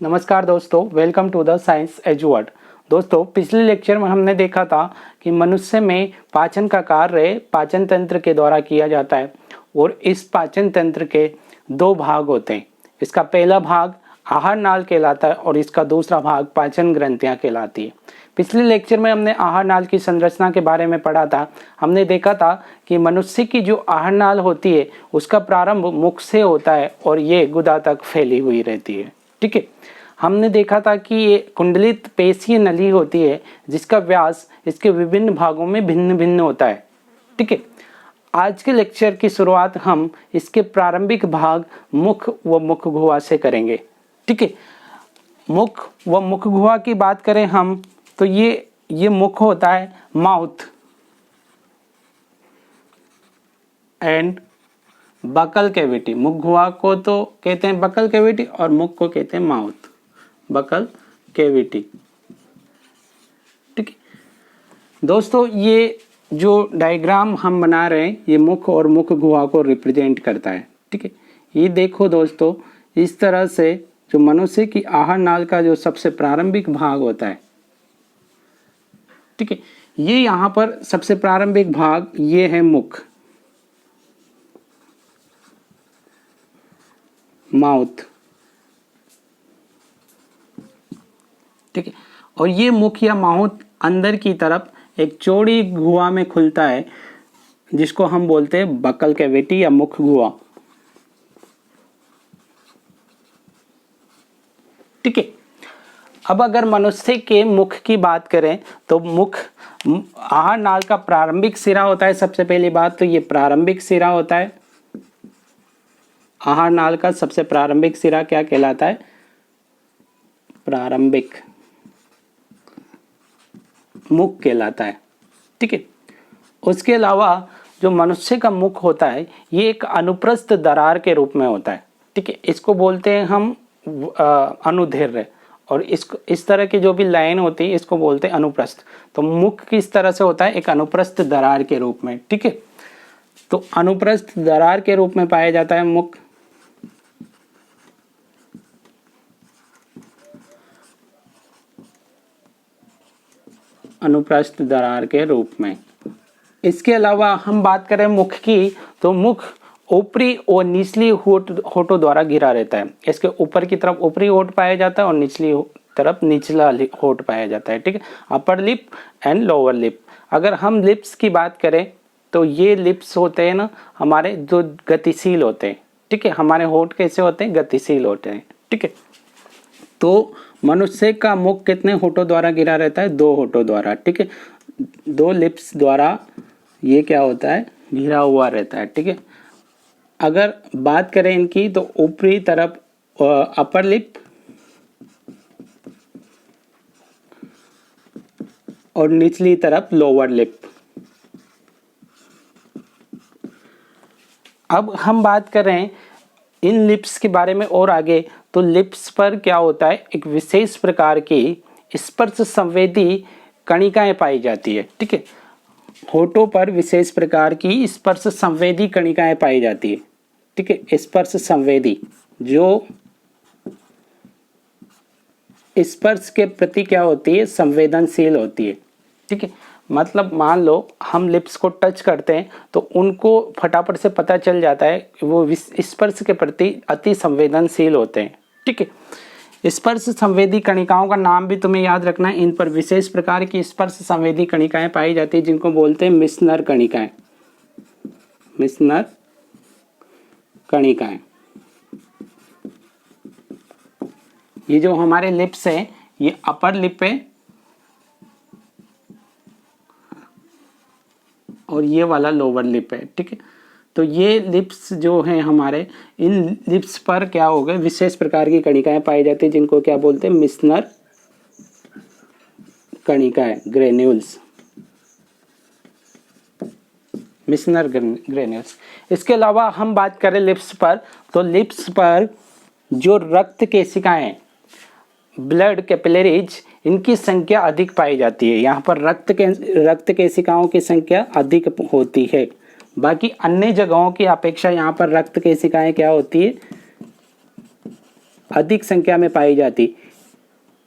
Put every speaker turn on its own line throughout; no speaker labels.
नमस्कार दोस्तों, welcome to the science एजुवर्ड। दोस्तों, पिछले लेक्चर में हमने देखा था कि मनुष्य में पाचन का कार्य पाचन तंत्र के द्वारा किया जाता है और इस पाचन तंत्र के दो भाग होते हैं। इसका पहला भाग आहार नाल कहलाता है और इसका दूसरा भाग पाचन ग्रंथियां कहलाती है। पिछले लेक्चर में हमने आहार नाल की संरचना के बारे में पढ़ा था। हमने देखा था कि मनुष्य की जो आहार नाल होती है उसका प्रारंभ मुख से होता है और ये गुदा तक फैली हुई रहती है। ठीक है, हमने देखा था कि ये कुंडलित पेशीय नली होती है जिसका व्यास इसके विभिन्न भागों में भिन्न भिन्न होता है। ठीक है, आज के लेक्चर की शुरुआत हम इसके प्रारंभिक भाग मुख व मुख गुहा से करेंगे। ठीक है, मुख व मुख गुहा की बात करें हम तो ये मुख होता है माउथ एंड बकल कैविटी। मुख गुहा को तो कहते हैं बकल कैविटी और मुख को कहते हैं माउथ बकल कैविटी। ठीक है दोस्तों, ये जो डायग्राम हम बना रहे हैं ये मुख और मुख गुहा को रिप्रेजेंट करता है। ठीक है, ये देखो दोस्तों, इस तरह से जो मनुष्य की आहार नाल का जो सबसे प्रारंभिक भाग होता है, ठीक है, ये यहाँ पर सबसे प्रारंभिक भाग ये है मुख, माउथ। ठीक है, और ये मुख या माउथ अंदर की तरफ एक चौड़ी गुहा में खुलता है जिसको हम बोलते हैं बकल कैविटी या मुख गुहा। ठीक है, अब अगर मनुष्य के मुख की बात करें तो मुख आहार नाल का प्रारंभिक सिरा होता है। सबसे पहली बात तो ये प्रारंभिक सिरा होता है। आहार नाल का सबसे प्रारंभिक सिरा क्या कहलाता है? प्रारंभिक मुख कहलाता है। ठीक है, उसके अलावा जो मनुष्य का मुख होता है ये एक अनुप्रस्थ दरार के रूप में होता है। ठीक है, इसको बोलते हैं हम अनुदैर्घ्य, और इसको इस तरह की जो भी लाइन होती है इसको बोलते हैं अनुप्रस्थ। तो मुख किस तरह से होता है? एक अनुप्रस्थ दरार के रूप में। ठीक है, तो अनुप्रस्थ दरार के रूप में पाया जाता है मुख। अनुप्रस्थ दरार के रूप में। इसके अलावा हम बात करें मुख की तो मुख ऊपरी और निचली होठों द्वारा घिरा रहता है। इसके ऊपर की तरफ ऊपरी होठ पाया जाता है और निचली तरफ निचला होठ पाया जाता है। ठीक है, upper lip and lower lip. अगर हम लिप्स की बात करें तो ये लिप्स होते हैं ना हमारे जो गतिशील होते हैं। ठीक है, हमारे होठ कैसे होते हैं? गतिशील होते हैं। ठीक है, तो मनुष्य का मुख कितने होठों द्वारा घिरा रहता है? 2 होठों द्वारा। ठीक है, 2 लिप्स द्वारा ये क्या होता है? घिरा हुआ रहता है। ठीक है, अगर बात करें इनकी तो ऊपरी तरफ अपर लिप और निचली तरफ लोअर लिप। अब हम बात करें इन लिप्स के बारे में और आगे, तो लिप्स पर क्या होता है? एक विशेष प्रकार की स्पर्श संवेदी कणिकाएं पाई जाती है। ठीक है, होठों पर विशेष प्रकार की स्पर्श संवेदी कणिकाएं पाई जाती है। ठीक है, स्पर्श संवेदी जो स्पर्श के प्रति क्या होती है? संवेदनशील होती है। ठीक है, मतलब मान लो हम लिप्स को टच करते हैं तो उनको फटाफट से पता चल जाता है कि वो स्पर्श के प्रति अति संवेदनशील होते हैं। ठीक है, स्पर्श संवेदी कणिकाओं का नाम भी तुम्हें याद रखना है। इन पर विशेष प्रकार की स्पर्श संवेदी कणिकाएं पाई जाती है जिनको बोलते हैं मिसनर कणिकाएं। मिसनर कणिकाएं। ये जो हमारे लिप्स है ये अपर लिप है और ये वाला लोअर लिप है। ठीक है, तो ये लिप्स जो हैं हमारे, इन लिप्स पर क्या हो गए? विशेष प्रकार की कणिकाएं पाई जाती है जिनको क्या बोलते हैं? मिसनर कणिकाएं, ग्रेन्यूल्स। मिसनर ग्रेन्यूल्स। इसके अलावा हम बात करें लिप्स पर तो लिप्स पर जो रक्त केशिकाएं, ब्लड कैपिलरीज, इनकी संख्या अधिक पाई जाती है। यहाँ पर रक्त केशिकाओं की संख्या अधिक होती है। बाकी अन्य जगहों की अपेक्षा यहाँ पर रक्त केशिकाएं क्या होती है? अधिक संख्या में पाई जाती,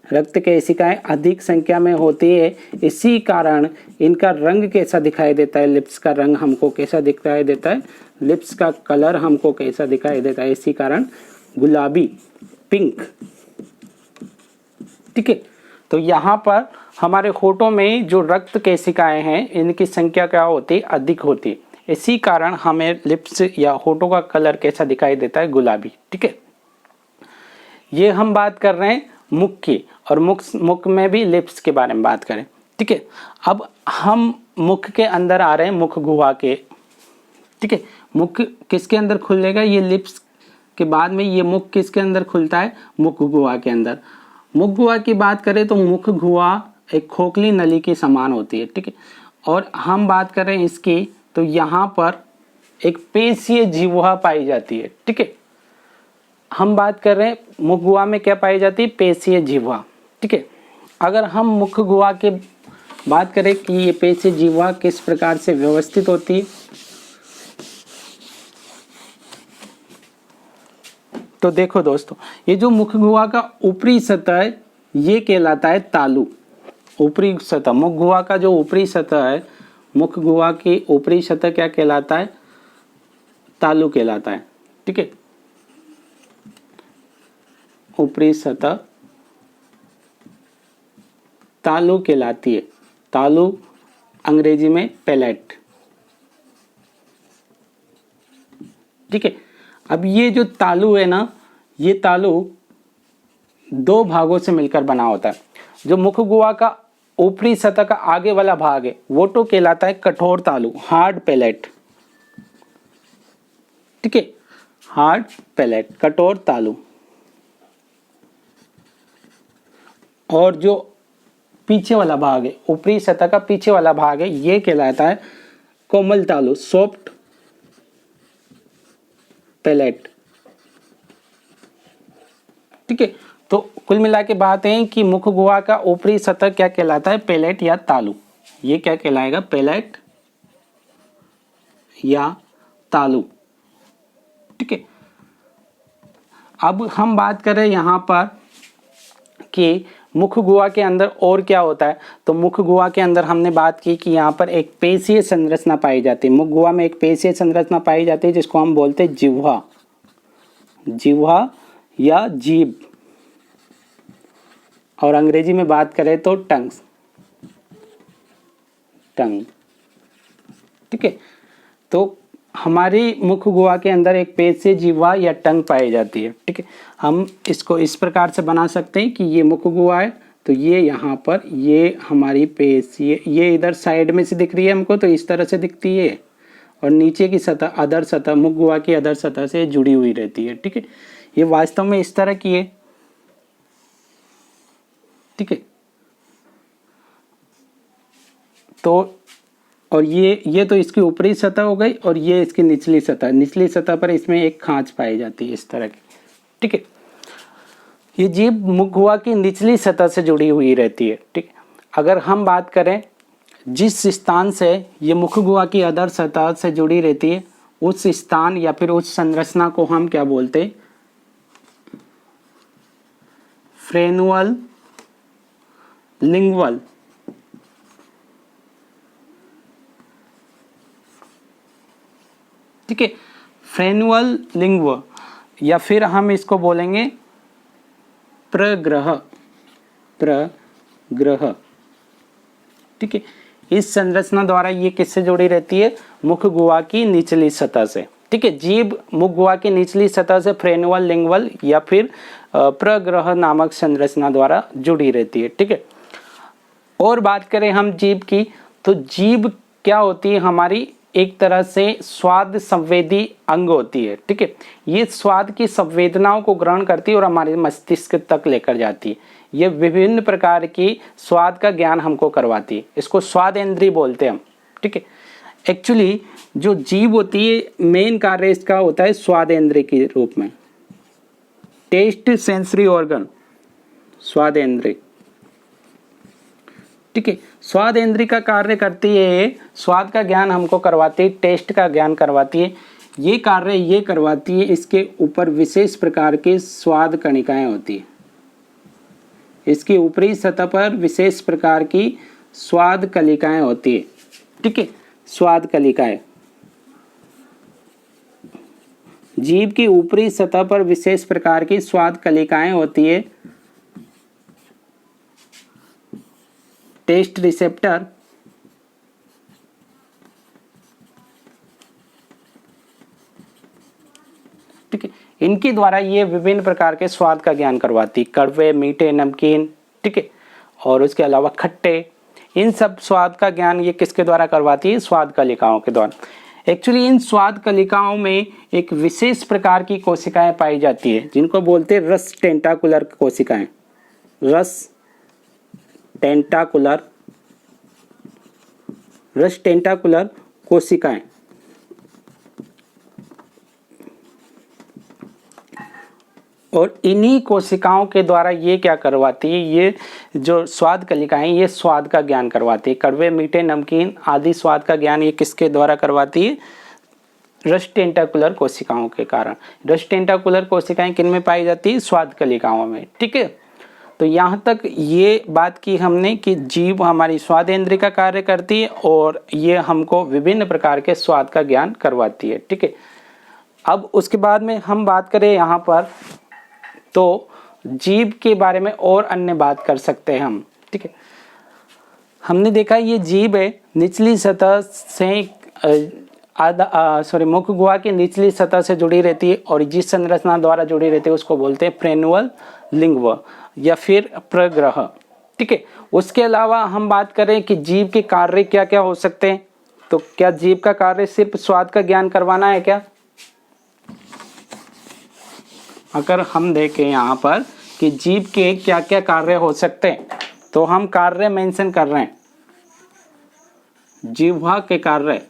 रक्त केशिकाएं अधिक संख्या में होती है, इसी कारण इनका रंग कैसा दिखाई देता है, लिप्स का रंग हमको कैसा दिखाई देता है, लिप्स का कलर हमको कैसा दिखाई देता है, इसी कारण गुलाबी, पिंक। ठीक है, तो यहाँ पर हमारे होठों में जो रक्त केशिकाएं हैं इनकी संख्या क्या होती, अधिक होती, इसी कारण हमें लिप्स या होठों का कलर कैसा दिखाई देता है, गुलाबी। ठीक है, ये हम बात कर रहे हैं मुख की, और मुख में भी लिप्स के बारे में बात करें। ठीक है, अब हम मुख के अंदर आ रहे हैं, मुख गुहा के। ठीक है, मुख किसके अंदर खुलेगा, ये लिप्स के बाद में ये मुख किसके अंदर खुलता है, मुख गुहा के अंदर। मुख गुहा की बात करें तो मुख गुहा एक खोखली नली के समान होती है। ठीक है, और हम बात करें इसकी तो यहाँ पर एक पेशीय जिह्वा पाई जाती है। ठीक है, हम बात कर रहे हैं मुख गुहा में क्या पाई जाती है, पेशीय जिह्वा। ठीक है, अगर हम मुख गुहा के बात करें कि ये पेशीय जिह्वा किस प्रकार से व्यवस्थित होती है, तो देखो दोस्तों, ये जो मुख गुहा का ऊपरी सतह है ये कहलाता है तालु। ऊपरी सतह, मुख गुहा का जो ऊपरी सतह है, मुख गुहा की ऊपरी सतह क्या कहलाता है, तालु कहलाता है। ठीक है, ऊपरी सतह तालु कहलाती है। तालु अंग्रेजी में पैलेट। ठीक है, अब ये जो तालु है ना, ये तालु दो भागों से मिलकर बना होता है। जो मुख गुहा का ऊपरी सतह का आगे वाला भाग है वो तो कहलाता है कठोर तालु, हार्ड पैलेट। ठीक है, हार्ड पैलेट, कठोर तालु। और जो पीछे वाला भाग है, ऊपरी सतह का पीछे वाला भाग है, ये कहलाता है कोमल तालु, सॉफ्ट पैलेट। ठीक है, तो कुल मिला के बात है कि मुख गुहा का ऊपरी सतह क्या कहलाता है, पैलेट या तालु। ये क्या कहलाएगा, पैलेट या तालु। ठीक है, अब हम बात करें यहाँ पर कि मुख गुहा के अंदर और क्या होता है, तो मुख गुहा के अंदर हमने बात की कि यहाँ पर एक पेशीय संरचना पाई जाती है। मुख गुहा में एक पेशीय संरचना पाई जाती है जिसको हम बोलते हैं जिह्वा, जिह्वा या जीभ, और अंग्रेजी में बात करें तो टंग, टंग। ठीक है, तो हमारी मुख गुहा के अंदर एक पेशीय जिह्वा या टंग पाई जाती है। ठीक है, हम इसको इस प्रकार से बना सकते हैं कि ये मुख गुहा है, तो ये यहाँ पर ये हमारी पेशीय, ये इधर साइड में से दिख रही है हमको, तो इस तरह से दिखती है, और नीचे की सतह, अदर सतह, मुख गुहा की अदर सतह से जुड़ी हुई रहती है। ठीक है, ये वास्तव में इस तरह की है। ठीक है, तो और ये तो इसकी ऊपरी सतह हो गई, और ये इसकी निचली सतह, निचली सतह पर इसमें एक खांच पाई जाती है इस तरह की। ठीक है, ये जीभ मुख गुहा की निचली सतह से जुड़ी हुई रहती है। ठीक, अगर हम बात करें जिस स्थान से ये मुख गुहा की अदर सतह से जुड़ी रहती है, उस स्थान या फिर उस संरचना को हम क्या बोलते हैं, फ्रेनुअल लिंगुअल। ठीक है, फ्रेनुअल लिंगुअल, या फिर हम इसको बोलेंगे प्रग्रह, प्रग्रह। ठीक है, इस संरचना द्वारा ये किससे जुड़ी रहती है, मुख गुहा की निचली सतह से। ठीक है, जीभ मुख गुहा की निचली सतह से फ्रेनुअल लिंगुअल या फिर प्रग्रह नामक संरचना द्वारा जुड़ी रहती है। ठीक है, और बात करें हम जीभ की, तो जीभ क्या होती है, हमारी एक तरह से स्वाद संवेदी अंग होती है। ठीक है, ये स्वाद की संवेदनाओं को ग्रहण करती है और हमारे मस्तिष्क तक लेकर जाती है। ये विभिन्न प्रकार की स्वाद का ज्ञान हमको करवाती है, इसको स्वाद इंद्रिय बोलते हैं हम। ठीक है, एक्चुअली जो जीभ होती है मेन कार्य इसका होता है स्वाद इंद्रिय के रूप में, टेस्ट सेंसरी ऑर्गन, स्वाद इंद्रिय। ठीक है, स्वाद इंद्रिय का कार्य करती है, स्वाद का ज्ञान हमको करवाती है, टेस्ट का ज्ञान करवाती है। ये कार्य ये करवाती है, इसके ऊपर विशेष प्रकार के स्वाद कणिकाएं होती है। इसकी ऊपरी सतह पर विशेष प्रकार की स्वाद कलिकाएं होती है। ठीक है, स्वाद कलिकाएं जीभ की ऊपरी सतह पर विशेष प्रकार की स्वाद कलिकाएं होती है। टेस्ट रिसेप्टर ठीक है, इनके द्वारा ये विभिन्न प्रकार के स्वाद का ज्ञान करवाती, कड़वे, मीठे, नमकीन, ठीक है, और उसके अलावा खट्टे, इन सब स्वाद का ज्ञान ये किसके द्वारा करवाती है? स्वाद कलिकाओं के द्वारा। एक्चुअली इन स्वाद कलिकाओं में एक विशेष प्रकार की कोशिकाएं पाई जाती है जिनको बोलते हैं रस टेंटाकुलर कोशिकाएं। रस टेंटाकुलर कोशिकाएं। और इन्हीं कोशिकाओं के द्वारा ये क्या करवाती है? ये जो स्वाद कलिकाएं ये स्वाद का ज्ञान करवाती है। कड़वे, मीठे, नमकीन आदि स्वाद का ज्ञान ये किसके द्वारा करवाती है? रस टेंटाकुलर कोशिकाओं के कारण। रस टेंटाकुलर कोशिकाएं किन में पाई जाती है? स्वाद कलिकाओं में। ठीक है, तो यहाँ तक ये बात की हमने कि जीभ हमारी स्वाद इंद्रिय का कार्य करती है और ये हमको विभिन्न प्रकार के स्वाद का ज्ञान करवाती है। ठीक है, अब उसके बाद में हम बात करें यहाँ पर तो जीभ के बारे में और अन्य बात कर सकते हैं हम। ठीक है, हमने देखा ये जीभ है निचली सतह से मुख गुहा की निचली सतह से जुड़ी रहती है और जिस संरचना द्वारा जुड़ी रहती है उसको बोलते हैं फ्रेनुअल लिंग्व या फिर प्रग्रह। ठीक है, उसके अलावा हम बात करें कि जीभ के कार्य क्या क्या हो सकते हैं, तो क्या जीभ का कार्य सिर्फ स्वाद का ज्ञान करवाना है क्या? अगर हम देखें यहाँ पर कि जीभ के क्या क्या कार्य हो सकते हैं तो हम कार्य मेंशन कर रहे हैं। जिह्वा के कार्य,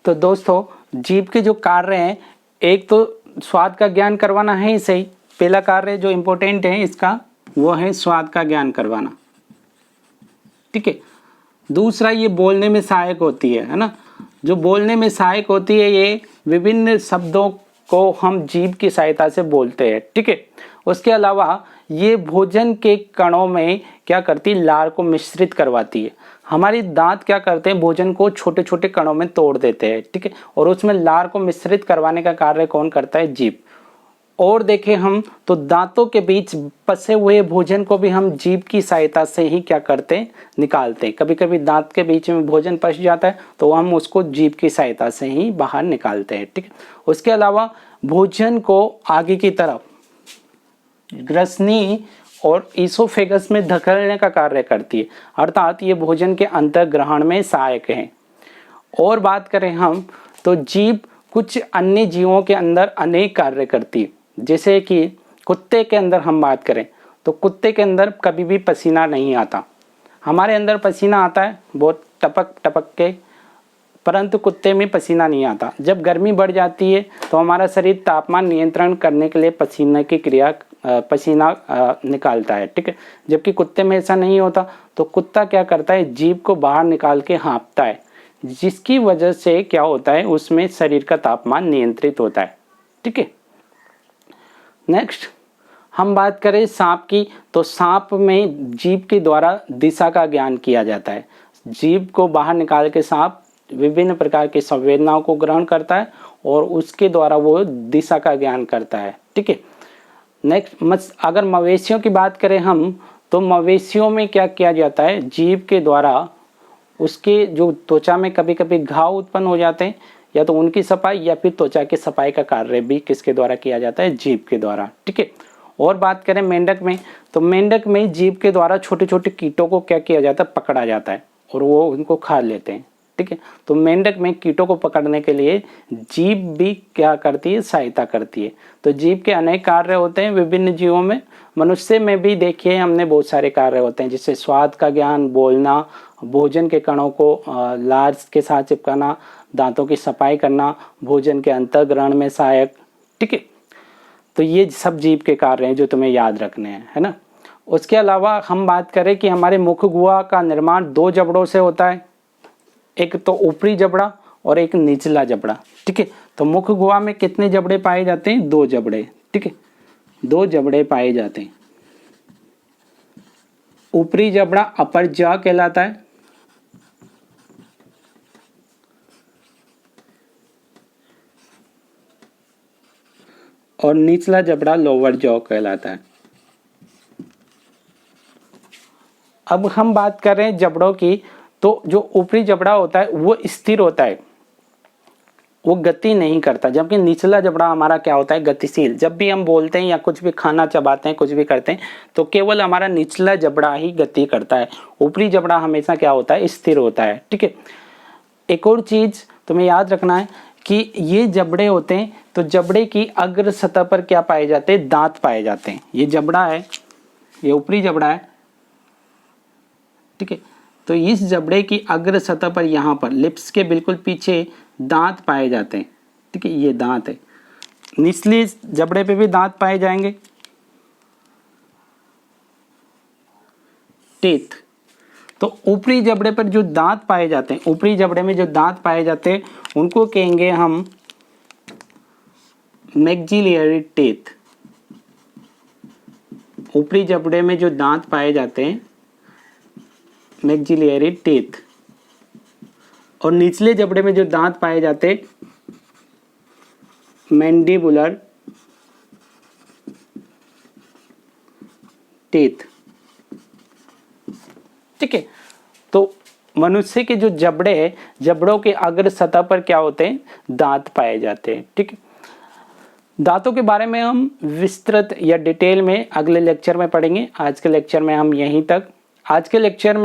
तो दोस्तों जीभ के जो कार्य हैं, एक तो स्वाद का ज्ञान करवाना है ही सही, पहला कार्य जो इम्पोर्टेंट है इसका वो है स्वाद का ज्ञान करवाना। ठीक है, दूसरा ये बोलने में सहायक होती है ना, जो बोलने में सहायक होती है ये विभिन्न शब्दों को हम जीभ की सहायता से बोलते हैं। ठीक है, उसके अलावा ये भोजन के कणों में क्या करती है? लार को मिश्रित करवाती है। हमारी दांत क्या करते हैं? भोजन को छोटे छोटे कणों में तोड़ देते हैं। ठीक है, और उसमें लार को मिश्रित करवाने का कार्य कौन करता है? जीभ। और देखें हम तो दांतों के बीच फंसे हुए भोजन को भी हम जीभ की सहायता से ही क्या करते हैं? निकालते हैं। कभी कभी दांत के बीच में भोजन फंस जाता है तो हम उसको जीभ की सहायता से ही बाहर निकालते हैं। ठीक है, उसके अलावा भोजन को आगे की तरफ ग्रसनी और ईसोफेगस में धकेलने का कार्य करती है, अर्थात ये भोजन के अंतर्ग्रहण में सहायक है। और बात करें हम तो जीभ कुछ अन्य जीवों के अंदर अनेक कार्य करती है। जैसे कि कुत्ते के अंदर हम बात करें तो कुत्ते के अंदर कभी भी पसीना नहीं आता। हमारे अंदर पसीना आता है बहुत टपक टपक के, परंतु कुत्ते में पसीना नहीं आता। जब गर्मी बढ़ जाती है तो हमारा शरीर तापमान नियंत्रण करने के लिए पसीना निकालता है। ठीक है, जबकि कुत्ते में ऐसा नहीं होता। तो कुत्ता क्या करता है? जीभ को बाहर निकाल के हाँफता है, जिसकी वजह से क्या होता है? उसमें शरीर का तापमान नियंत्रित होता है। ठीक है, नेक्स्ट हम बात करें सांप की, तो सांप में जीभ के द्वारा दिशा का ज्ञान किया जाता है। जीभ को बाहर निकाल के सांप विभिन्न प्रकार की संवेदनाओं को ग्रहण करता है और उसके द्वारा वो दिशा का ज्ञान करता है। ठीक है, नेक्स्ट अगर मवेशियों की बात करें हम तो मवेशियों में क्या किया जाता है? जीभ के द्वारा उसके जो त्वचा में कभी कभी घाव उत्पन्न हो जाते हैं, या तो उनकी सफाई या फिर त्वचा की सफाई का कार्य भी किसके द्वारा किया जाता है? जीभ के द्वारा। ठीक है, और बात करें मेंढक में तो मेंढक में जीभ के द्वारा छोटे छोटे कीटों को क्या किया जाता है? पकड़ा जाता है और वो उनको खा लेते हैं। ठीक है, तो मेंढक में कीटों को पकड़ने के लिए जीभ भी क्या करती है? सहायता करती है। तो जीभ के अनेक कार्य होते हैं विभिन्न जीवों में। मनुष्य में भी देखिए हमने बहुत सारे कार्य होते हैं, जिससे स्वाद का ज्ञान, बोलना, भोजन के कणों को लार के साथ चिपकाना, दांतों की सफाई करना, भोजन के अंतर्ग्रहण में सहायक। ठीक है, तो ये सब जीभ के कार्य हैं जो तुम्हें याद रखने हैं, है ना। उसके अलावा हम बात करें कि हमारे मुख गुहा का निर्माण 2 जबड़ों से होता है, एक तो ऊपरी जबड़ा और एक निचला जबड़ा, ठीक है। तो मुख गुहा में कितने जबड़े पाए जाते हैं? 2 जबड़े, ठीक है, 2 जबड़े पाए जाते हैं। ऊपरी जबड़ा अपर जॉ कहलाता है और निचला जबड़ा लोअर जॉ कहलाता है। अब हम बात कर रहे हैं जबड़ों की, तो जो ऊपरी जबड़ा होता है वो स्थिर होता है, वो गति नहीं करता, जबकि निचला जबड़ा हमारा क्या होता है? गतिशील। जब भी हम बोलते हैं या कुछ भी खाना चबाते हैं, कुछ भी करते हैं, तो केवल हमारा निचला जबड़ा ही गति करता है, ऊपरी जबड़ा हमेशा क्या होता है? स्थिर होता है, ठीक है। एक और चीज तुम्हें याद रखना है कि ये जबड़े होते हैं, तो जबड़े की अग्र सतह पर क्या पाए जाते हैं? दांत पाए जाते हैं। ये जबड़ा है, ये ऊपरी जबड़ा है, ठीक है। तो इस जबड़े की अग्र सतह पर यहाँ पर लिप्स के बिल्कुल पीछे दांत पाए जाते हैं, ठीक है, ये दांत है। निचले जबड़े पे भी दांत पाए जाएंगे, टीथ। तो ऊपरी जबड़े पर जो दांत पाए जाते हैं, ऊपरी जबड़े में जो दांत पाए जाते हैं उनको कहेंगे हम मैक्सिलियरी टीथ। ऊपरी जबड़े में जो दांत पाए जाते हैं मैक्सिलियरी टीथ, और निचले जबड़े में जो दांत पाए जाते मैंडिबुलर टीथ, ठीक है। तो मनुष्य के जो जबड़े हैं, जबड़ों के अग्र सतह पर क्या होते हैं? दांत पाए जाते हैं, ठीक है। दांतों के बारे में हम विस्तृत या डिटेल में अगले लेक्चर में पढ़ेंगे। आज के लेक्चर में हम यहीं तक। आज के लेक्चर में